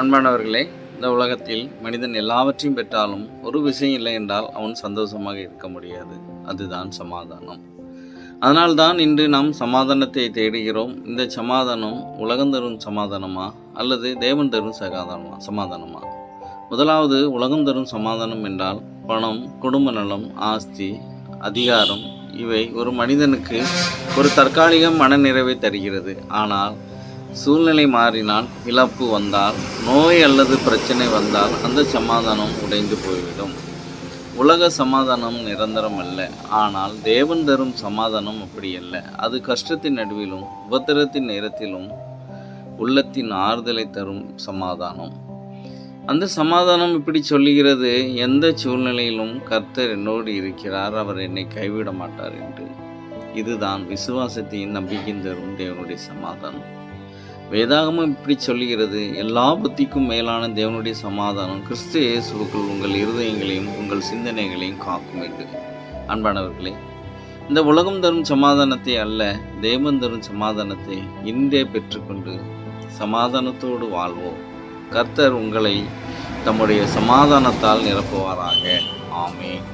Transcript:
அன்பானவர்களே, இந்த உலகத்தில் மனிதன் எல்லாவற்றையும் பெற்றாலும் ஒரு விஷயம் இல்லை என்றால் அவன் சந்தோஷமாக இருக்க முடியாது. அதுதான் சமாதானம். அதனால்தான் இன்று நாம் சமாதானத்தை தேடுகிறோம். இந்த சமாதானம் உலகம் தரும் சமாதானமா அல்லது தேவன் தரும் சமாதானமா? முதலாவது, உலகம் தரும் சமாதானம் என்றால் பணம், குடும்ப நலம், ஆஸ்தி, அதிகாரம் இவை ஒரு மனிதனுக்கு ஒரு தற்காலிக மனநிறைவை தருகிறது. ஆனால் சூழ்நிலை மாறினால், இழப்பு வந்தால், நோய் அல்லது பிரச்சனை வந்தால் அந்த சமாதானம் உடைந்து போய்விடும். உலக சமாதானம் நிரந்தரம் அல்ல. ஆனால் தேவன் தரும் சமாதானம் அப்படி அல்ல. அது கஷ்டத்தின் நடுவிலும் உபத்திரத்தின் நேரத்திலும் உள்ளத்தின் ஆறுதலை தரும் சமாதானம். அந்த சமாதானம் இப்படி சொல்லுகிறது: எந்த சூழ்நிலையிலும் கர்த்தர் என்னோடு இருக்கிறார், அவர் என்னை கைவிட மாட்டார் என்று. இதுதான் விசுவாசத்தையும் நம்பிக்கையும் தரும் தேவனுடைய சமாதானம். வேதாகமம் இப்படி சொல்லுகிறது: எல்லா புத்திக்கும் மேலான தேவனுடைய சமாதானம் கிறிஸ்து இயேசுவுக்குள் உங்கள் இருதயங்களையும் உங்கள் சிந்தனைகளையும் காக்கும் என்று. அன்பானவர்களே, இந்த உலகம் தரும் சமாதானத்தை அல்ல, தேவன் தரும் சமாதானத்தை இன்றே பெற்றுக்கொண்டு சமாதானத்தோடு வாழ்வோம். கர்த்தர் உங்களை தம்முடைய சமாதானத்தால் நிரப்புவாராக. ஆமென்.